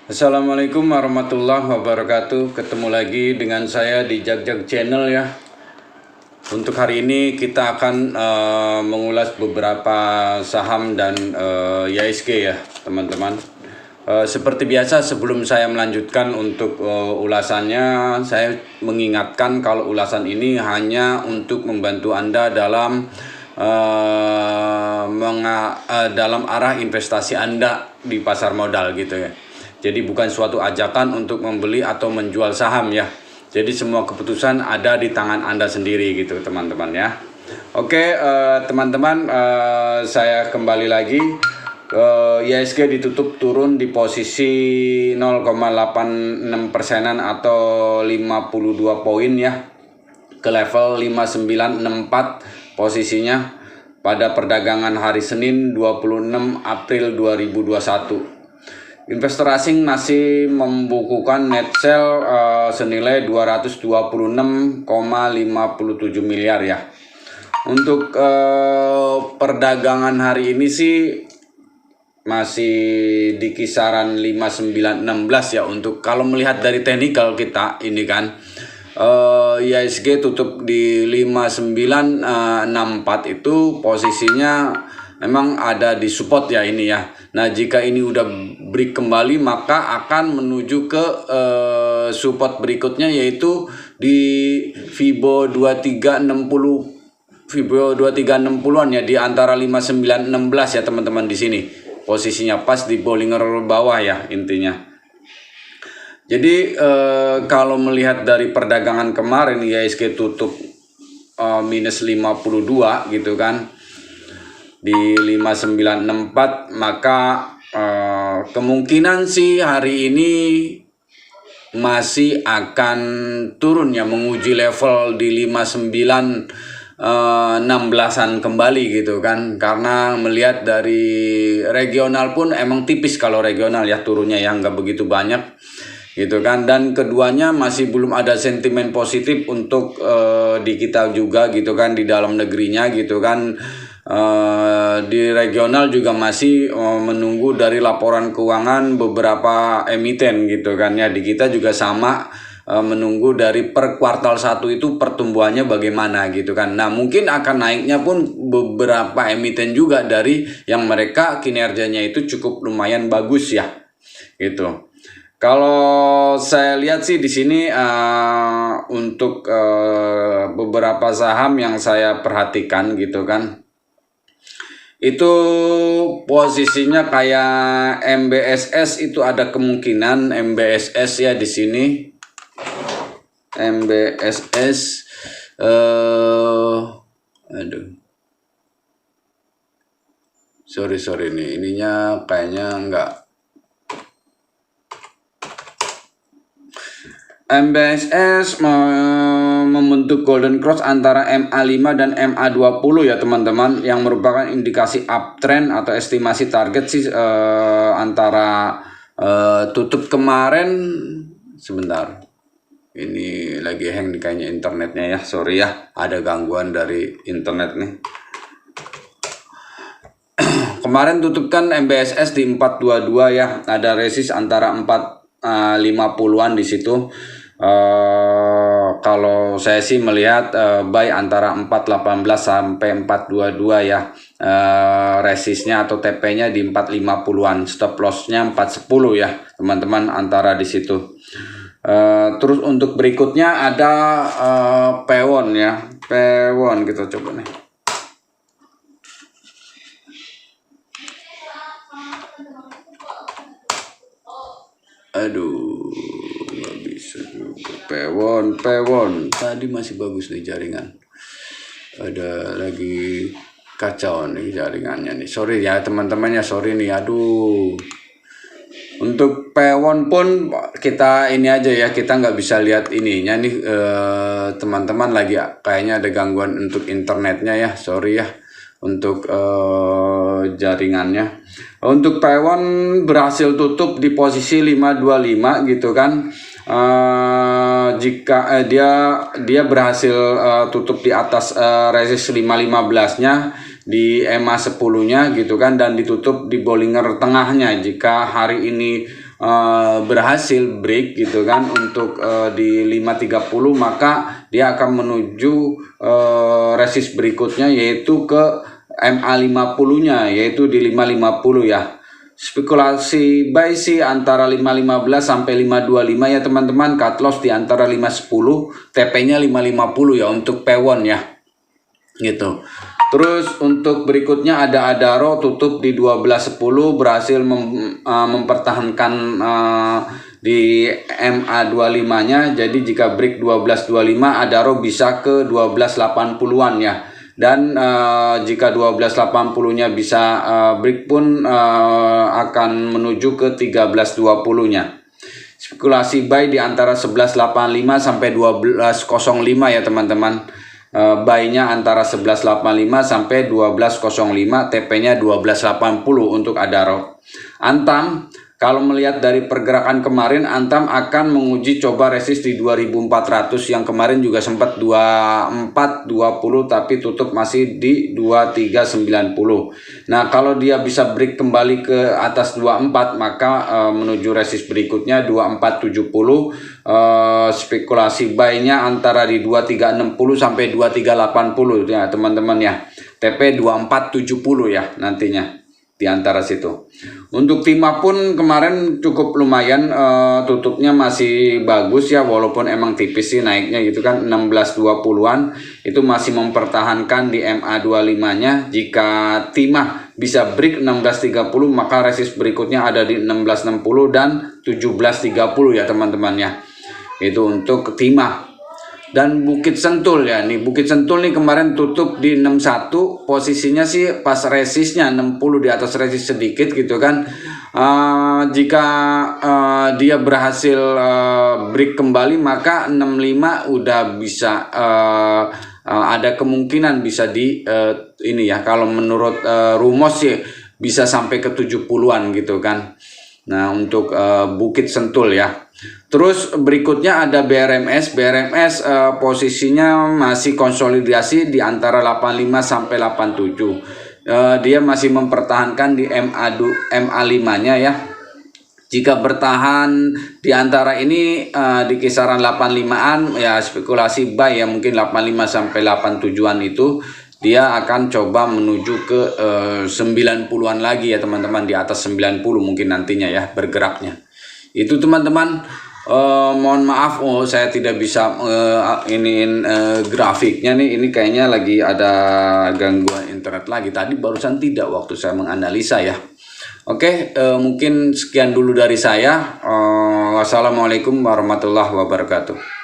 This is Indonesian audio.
Assalamualaikum warahmatullahi wabarakatuh. Ketemu lagi dengan saya di Jag Channel ya. Untuk hari ini kita akan mengulas beberapa saham dan IHSG ya teman-teman. Seperti biasa sebelum saya melanjutkan untuk ulasannya, saya mengingatkan kalau ulasan ini hanya untuk membantu Anda dalam dalam arah investasi Anda di pasar modal gitu ya. Jadi bukan suatu ajakan untuk membeli atau menjual saham ya. Jadi semua keputusan ada di tangan Anda sendiri gitu teman-teman ya. Oke teman-teman, saya kembali lagi. IHSG ditutup turun di posisi 0,86 persenan atau 52 poin ya, ke level 5964 posisinya pada perdagangan hari Senin 26 April 2021. Investor asing masih membukukan net sale senilai 226,57 miliar ya. Untuk perdagangan hari ini sih masih di kisaran 5916 ya. Untuk kalau melihat dari teknikal kita ini kan IHSG tutup di 5964 itu posisinya memang ada di support ya ini ya. Nah jika ini udah break kembali maka akan menuju ke support berikutnya, yaitu di Fibo 2360an ya, di antara 5916 ya teman-teman. Di sini posisinya pas di Bollinger bawah ya intinya. Jadi kalau melihat dari perdagangan kemarin IHSG tutup minus 52 gitu kan di 5964, maka kemungkinan sih hari ini masih akan turun ya, menguji level di 5916an kembali gitu kan, karena melihat dari regional pun emang tipis kalau regional ya turunnya ya, nggak begitu banyak gitu kan. Dan keduanya masih belum ada sentimen positif untuk di kita juga gitu kan, di dalam negerinya gitu kan. Di regional juga masih menunggu dari laporan keuangan beberapa emiten gitu kan ya. Di kita juga sama, menunggu dari per kuartal 1 itu pertumbuhannya bagaimana gitu kan. Nah mungkin akan naiknya pun beberapa emiten juga dari yang mereka kinerjanya itu cukup lumayan bagus ya gitu. Kalau saya lihat sih di sini untuk beberapa saham yang saya perhatikan gitu kan, itu posisinya kayak MBSS itu ada kemungkinan MBSS ya di sini. MBSS aduh. Sorry nih, ininya kayaknya enggak. MBSS membentuk golden cross antara MA5 dan MA20 ya teman-teman, yang merupakan indikasi uptrend atau estimasi target sih antara tutup kemarin. Sebentar, ini lagi hang nih kayaknya internetnya ya, sorry ya, ada gangguan dari internet nih. Kemarin tutup kan MBSS di 422 ya, ada resist antara 450-an di situ. Kalau saya sih melihat buy antara 418 sampai 422 ya, resistnya atau TP-nya di 450-an, stop loss-nya 410 ya teman-teman, antara di situ. Terus untuk berikutnya ada Pewon ya, Pewon kita coba nih. Aduh, nggak bisa juga. Pewon tadi masih bagus nih jaringan, ada lagi kacau nih jaringannya nih, sorry ya teman-teman ya, sorry nih, aduh. Untuk Pewon pun kita ini aja ya, kita nggak bisa lihat ininya nih teman-teman, lagi kayaknya ada gangguan untuk internetnya ya, sorry ya untuk jaringannya. Untuk Taiwan berhasil tutup di posisi 525 gitu kan. Jika dia berhasil tutup di atas resist 515-nya di EMA 10-nya gitu kan, dan ditutup di Bollinger tengahnya. Jika hari ini berhasil break gitu kan untuk di 530, maka dia akan menuju resist berikutnya yaitu ke MA50-nya yaitu di 550 ya. Spekulasi buy sih antara 515 sampai 525 ya teman-teman, cut loss di antara 510, TP-nya 550 ya untuk P1 ya. Gitu. Terus untuk berikutnya ada Adaro tutup di 1210, berhasil mempertahankan di MA25-nya. Jadi jika break 1225, Adaro bisa ke 1280-an ya. Dan jika 1280-nya bisa break pun akan menuju ke 1320-nya. Spekulasi buy di antara 1185 sampai 1205 ya teman-teman. Buy-nya antara 1185 sampai 1205, TP-nya 1280 untuk Adaro. Antam, kalau melihat dari pergerakan kemarin, Antam akan menguji coba resist di 2400 yang kemarin juga sempat 2420 tapi tutup masih di 2390. Nah, kalau dia bisa break kembali ke atas 24 maka menuju resist berikutnya 2470. Spekulasi buy-nya antara di 2360 sampai 2380 ya teman-teman ya. TP 2470 ya nantinya di antara situ. Untuk timah pun kemarin cukup lumayan, tutupnya masih bagus ya, walaupun emang tipis sih naiknya gitu kan, 1620-an itu masih mempertahankan di MA25-nya. Jika timah bisa break 1630 maka resist berikutnya ada di 1660 dan 1730 ya teman-teman ya. Itu untuk timah. Dan Bukit Sentul ya, nih Bukit Sentul nih kemarin tutup di 61, posisinya sih pas resistnya 60 di atas resist sedikit gitu kan. Jika dia berhasil break kembali maka 65 udah bisa ada kemungkinan bisa di ini ya, kalau menurut Rumos sih bisa sampai ke 70-an gitu kan. Nah untuk Bukit Sentul ya. Terus berikutnya ada BRMS. BRMS posisinya masih konsolidasi di antara 85 sampai 87. Dia masih mempertahankan di MA5-nya ya. Jika bertahan di antara ini di kisaran 85-an ya spekulasi buy ya, mungkin 85 sampai 87-an itu dia akan coba menuju ke 90-an lagi ya teman-teman, di atas 90 mungkin nantinya ya bergeraknya. Itu teman-teman, mohon maaf saya tidak bisa grafiknya nih, ini kayaknya lagi ada gangguan internet lagi, tadi barusan tidak waktu saya menganalisa ya. Oke, mungkin sekian dulu dari saya. Wassalamualaikum warahmatullahi wabarakatuh.